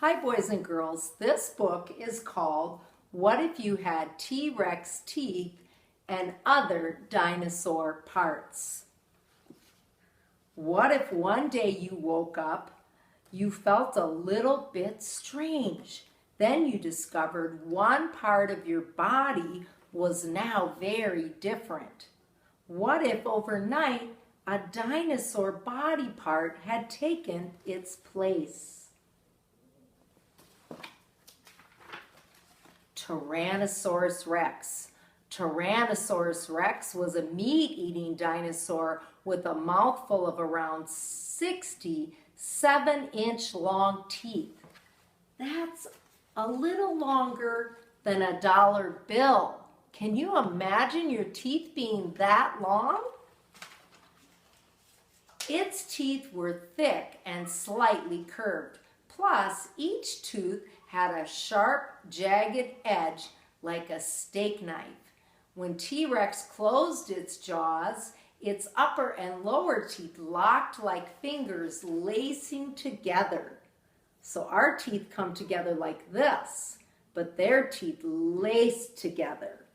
Hi, boys and girls. This book is called What If You Had T-Rex Teeth and Other Dinosaur Parts? What if one day you woke up, you felt a little bit strange. Then you discovered one part of your body was now very different. What if overnight a dinosaur body part had taken its place? Tyrannosaurus Rex. Tyrannosaurus Rex was a meat-eating dinosaur with a mouthful of around 60 7-inch long teeth. That's a little longer than a dollar bill. Can you imagine your teeth being that long? Its teeth were thick and slightly curved. Plus, each tooth had a sharp, jagged edge like a steak knife. When T-Rex closed its jaws, its upper and lower teeth locked like fingers lacing together. So our teeth come together like this, but their teeth laced together.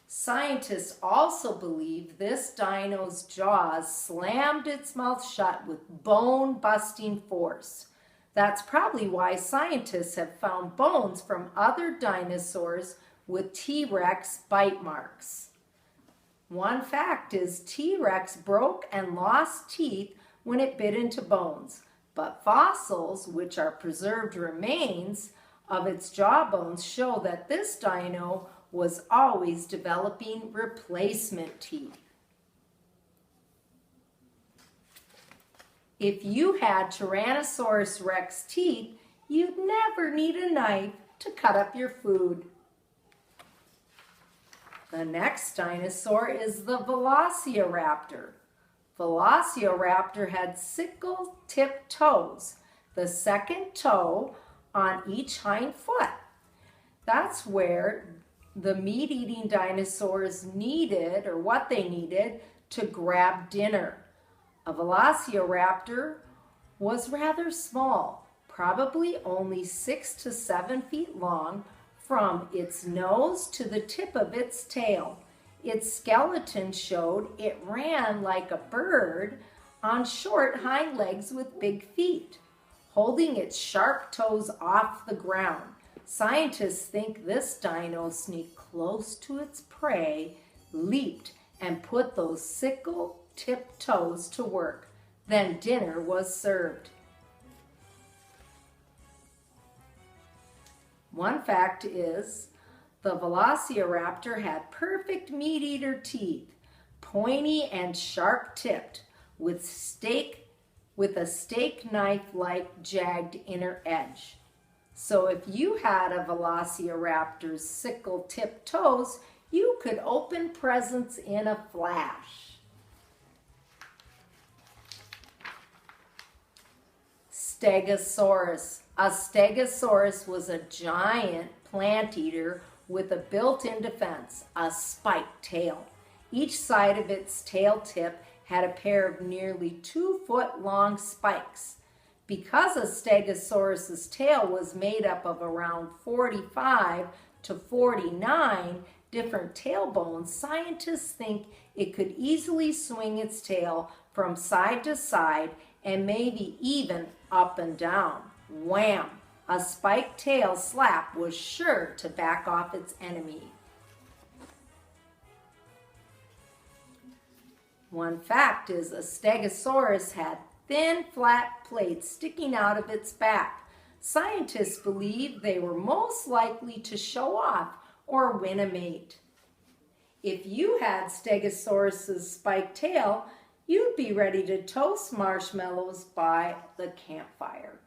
Scientists also believe this dino's jaws slammed its mouth shut with bone-busting force. That's probably why scientists have found bones from other dinosaurs with T-Rex bite marks. One fact is T-Rex broke and lost teeth when it bit into bones, but fossils, which are preserved remains of its jawbones, show that this dino was always developing replacement teeth. If you had Tyrannosaurus Rex teeth, you'd never need a knife to cut up your food. The next dinosaur is the Velociraptor. Velociraptor had sickle-tipped toes, the second toe on each hind foot. That's where the meat-eating dinosaurs needed, or what they needed, to grab dinner. A velociraptor was rather small, probably only 6 to 7 feet long from its nose to the tip of its tail. Its skeleton showed it ran like a bird on short hind legs with big feet, holding its sharp toes off the ground. Scientists think this dino sneaked close to its prey, leaped, and put those sickle-tipped toes to work. Then dinner was served. One fact is the Velociraptor had perfect meat-eater teeth, pointy and sharp-tipped, with a steak knife-like jagged inner edge. So if you had a Velociraptor's sickle-tipped toes, you could open presents in a flash. Stegosaurus. A Stegosaurus was a giant plant eater with a built-in defense, a spiked tail. Each side of its tail tip had a pair of nearly 2-foot-long spikes. Because a Stegosaurus's tail was made up of around 45 to 49 different tail bones, scientists think it could easily swing its tail from side to side and maybe even up and down. Wham! A spiked tail slap was sure to back off its enemy. One fact is a Stegosaurus had thin, flat plates sticking out of its back. Scientists believe they were most likely to show off or win a mate. If you had Stegosaurus's spiked tail, you'd be ready to toast marshmallows by the campfire.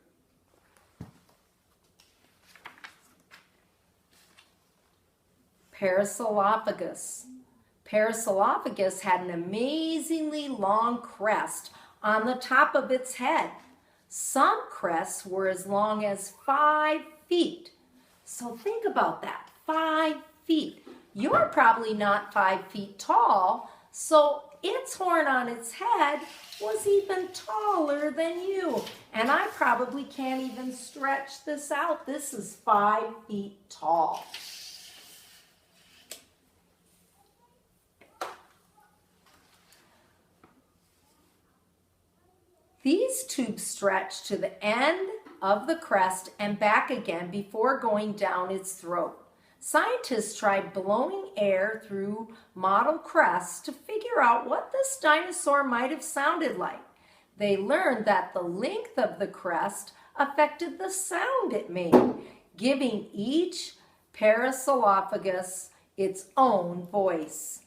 Parasaurolophus. Parasaurolophus had an amazingly long crest on the top of its head. Some crests were as long as 5 feet. So think about that, 5 feet. You're probably not 5 feet tall, so its horn on its head was even taller than you. And I probably can't even stretch this out. This is 5 feet tall. These tubes stretch to the end of the crest and back again before going down its throat. Scientists tried blowing air through model crests to figure out what this dinosaur might have sounded like. They learned that the length of the crest affected the sound it made, giving each Parasaurolophus its own voice.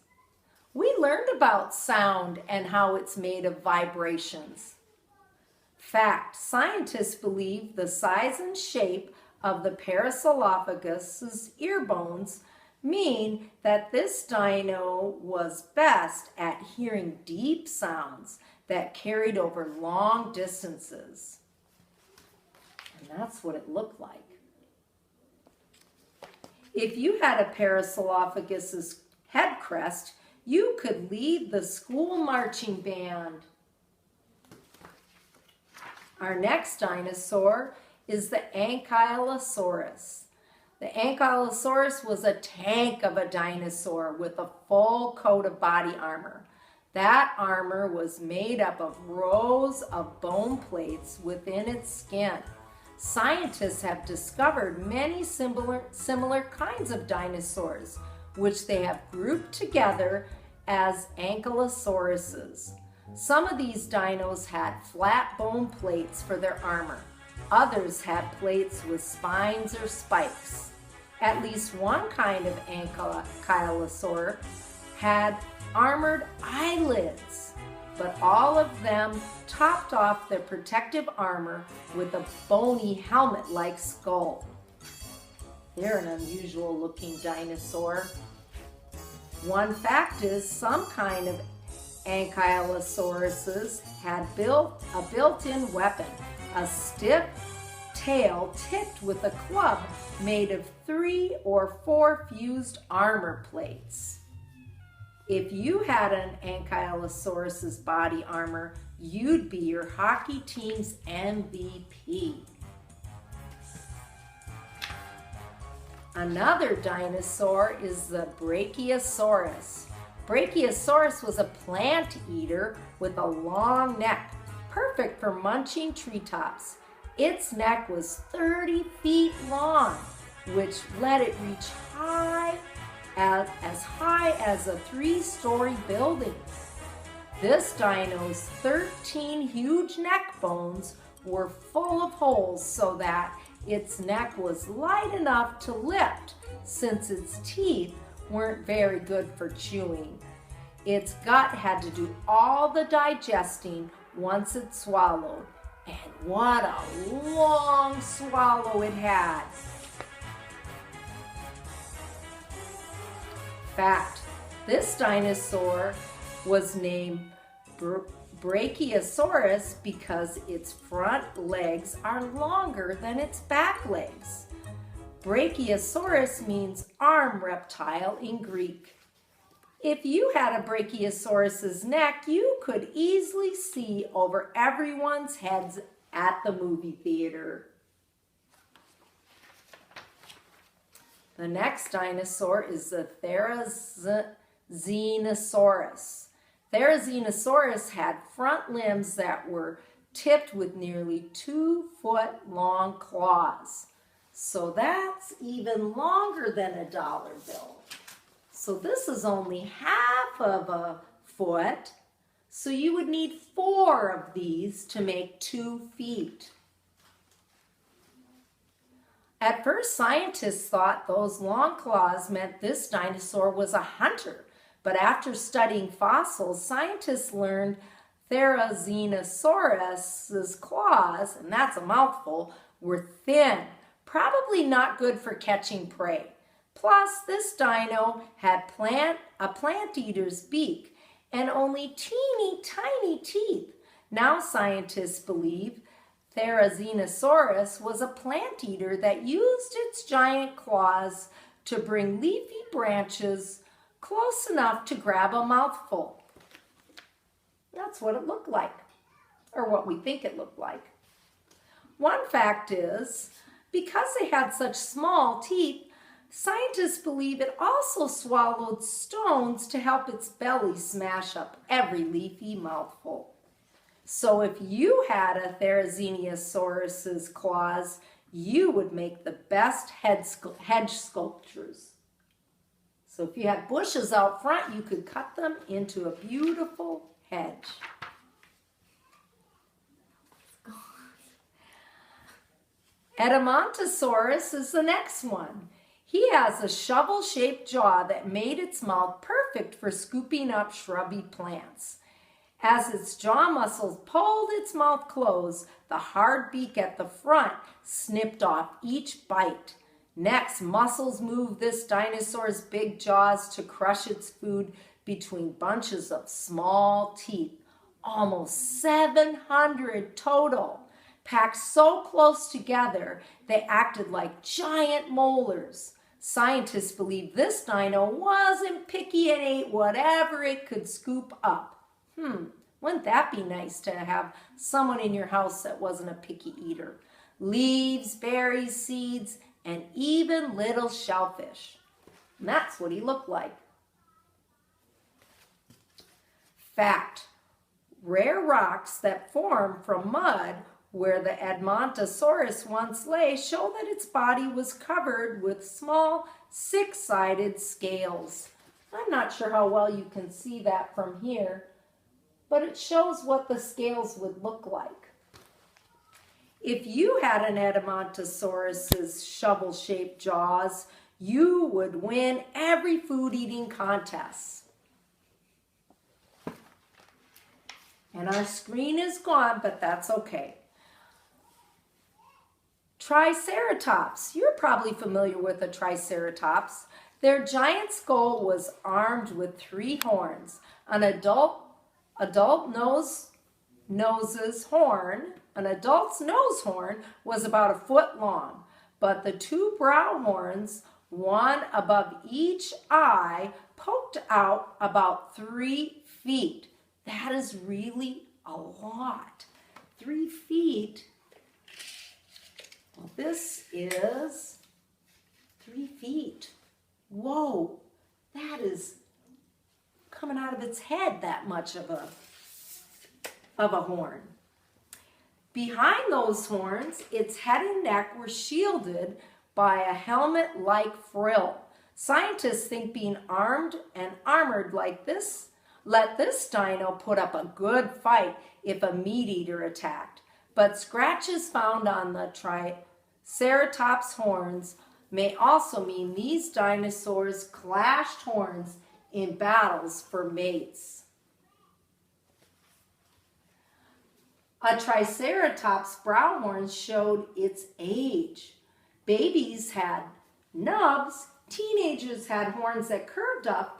We learned about sound and how it's made of vibrations. Fact, scientists believe the size and shape of the Parasaurolophus's ear bones mean that this dino was best at hearing deep sounds that carried over long distances. And that's what it looked like. If you had a Parasaurolophus's head crest, you could lead the school marching band. Our next dinosaur is the Ankylosaurus. The Ankylosaurus was a tank of a dinosaur with a full coat of body armor. That armor was made up of rows of bone plates within its skin. Scientists have discovered many similar kinds of dinosaurs, which they have grouped together as Ankylosauruses. Some of these dinos had flat bone plates for their armor. Others had plates with spines or spikes. At least one kind of ankylosaur had armored eyelids, but all of them topped off their protective armor with a bony helmet-like skull. They're an unusual looking dinosaur. One fact is some kind of Ankylosauruses had a built-in weapon, a stiff tail tipped with a club made of 3 or 4 fused armor plates. If you had an Ankylosaurus's body armor, you'd be your hockey team's MVP. Another dinosaur is the Brachiosaurus. Brachiosaurus was a plant eater with a long neck, perfect for munching treetops. Its neck was 30 feet long, which let it reach as high as a 3-story building. This dino's 13 huge neck bones were full of holes so that its neck was light enough to lift, since its teeth weren't very good for chewing. Its gut had to do all the digesting once it swallowed. And what a long swallow it had. Fact, this dinosaur was named Brachiosaurus because its front legs are longer than its back legs. Brachiosaurus means arm reptile in Greek. If you had a Brachiosaurus's neck, you could easily see over everyone's heads at the movie theater. The next dinosaur is the Therizinosaurus. Therizinosaurus had front limbs that were tipped with nearly 2-foot-long claws. So that's even longer than a dollar bill. So this is only half of a foot. So you would need 4 of these to make 2 feet. At first, scientists thought those long claws meant this dinosaur was a hunter. But after studying fossils, scientists learned Therizinosaurus's claws, and that's a mouthful, were thin, probably not good for catching prey. Plus, this dino had a plant eater's beak and only teeny tiny teeth. Now scientists believe Therizinosaurus was a plant eater that used its giant claws to bring leafy branches close enough to grab a mouthful. That's what it looked like, or what we think it looked like. One fact is, because they had such small teeth, scientists believe it also swallowed stones to help its belly smash up every leafy mouthful. So if you had a Therizinosaurus's claws, you would make the best hedge sculptures. So if you had bushes out front, you could cut them into a beautiful hedge. Edmontosaurus is the next one. He has a shovel-shaped jaw that made its mouth perfect for scooping up shrubby plants. As its jaw muscles pulled its mouth closed, the hard beak at the front snipped off each bite. Next, muscles moved this dinosaur's big jaws to crush its food between bunches of small teeth, almost 700 total. Packed so close together, they acted like giant molars. Scientists believe this dino wasn't picky and ate whatever it could scoop up. Wouldn't that be nice to have someone in your house that wasn't a picky eater? Leaves, berries, seeds, and even little shellfish. And that's what he looked like. Fact: rare rocks that form from mud where the Edmontosaurus once lay show that its body was covered with small six-sided scales. I'm not sure how well you can see that from here, but it shows what the scales would look like. If you had an Edmontosaurus's shovel-shaped jaws, you would win every food-eating contest. And our screen is gone, but that's okay. Triceratops. You're probably familiar with a Triceratops. Their giant skull was armed with 3 horns. An adult's nose horn was about a foot long, but the 2 brow horns, one above each eye, poked out about 3 feet. That is really a lot. 3 feet. Well, this is 3 feet. Whoa, that is coming out of its head, that much of a horn. Behind those horns, its head and neck were shielded by a helmet-like frill. Scientists think being armed and armored like this let this dino put up a good fight if a meat-eater attacked. But scratches found on the Triceratops horns may also mean these dinosaurs clashed horns in battles for mates. A Triceratops' brow horns showed its age. Babies had nubs, teenagers had horns that curved up,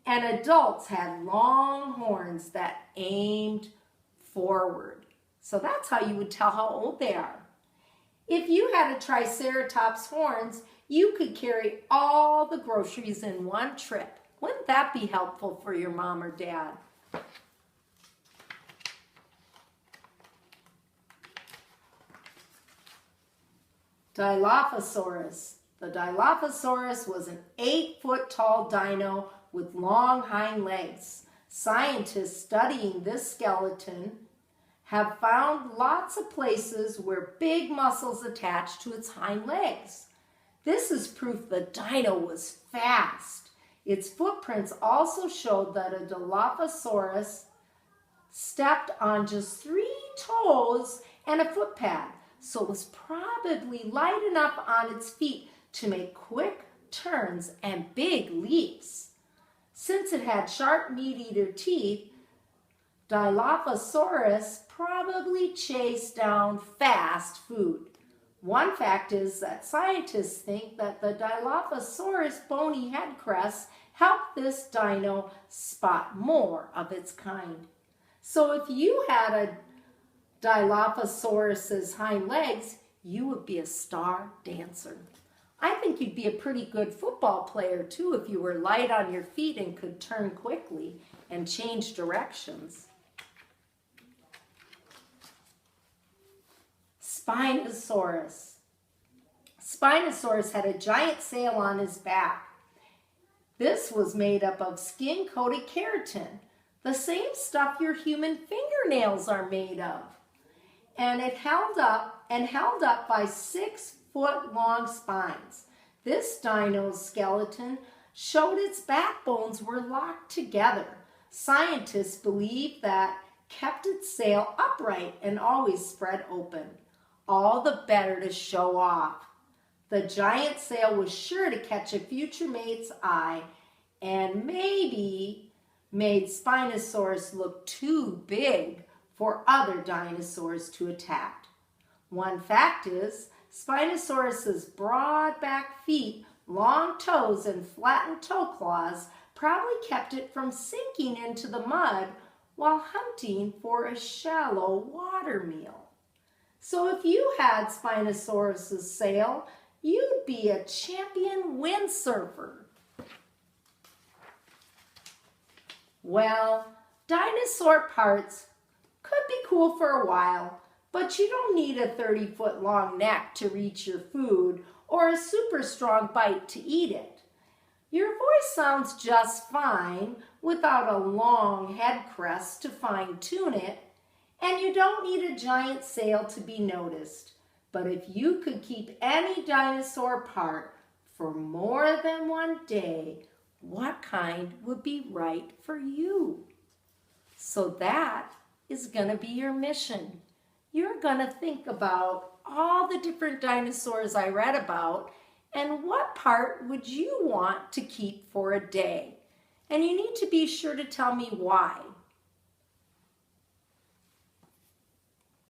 and adults had long horns that aimed forward. So that's how you would tell how old they are. If you had a Triceratops horns, you could carry all the groceries in one trip. Wouldn't that be helpful for your mom or dad? Dilophosaurus. The Dilophosaurus was an 8-foot-tall dino with long hind legs. Scientists studying this skeleton have found lots of places where big muscles attached to its hind legs. This is proof the dino was fast. Its footprints also showed that a Dilophosaurus stepped on just 3 toes and a foot pad, so it was probably light enough on its feet to make quick turns and big leaps. Since it had sharp meat-eater teeth, Dilophosaurus probably chased down fast food. One fact is that scientists think that the Dilophosaurus bony head crests helped this dino spot more of its kind. So if you had a Dilophosaurus's hind legs, you would be a star dancer. I think you'd be a pretty good football player too if you were light on your feet and could turn quickly and change directions. Spinosaurus. Spinosaurus had a giant sail on his back. This was made up of skin-coated keratin, the same stuff your human fingernails are made of. And it held up by 6-foot-long spines. This dino's skeleton showed its backbones were locked together. Scientists believe that kept its sail upright and always spread open, all the better to show off. The giant sail was sure to catch a future mate's eye and maybe made Spinosaurus look too big for other dinosaurs to attack. One fact is, Spinosaurus's broad back feet, long toes, and flattened toe claws probably kept it from sinking into the mud while hunting for a shallow water meal. So if you had Spinosaurus's sail, you'd be a champion windsurfer. Well, dinosaur parts could be cool for a while, but you don't need a 30-foot long neck to reach your food or a super strong bite to eat it. Your voice sounds just fine without a long head crest to fine-tune it, and you don't need a giant sail to be noticed. But if you could keep any dinosaur part for more than one day, what kind would be right for you? So that is going to be your mission. You're going to think about all the different dinosaurs I read about and what part would you want to keep for a day. And you need to be sure to tell me why.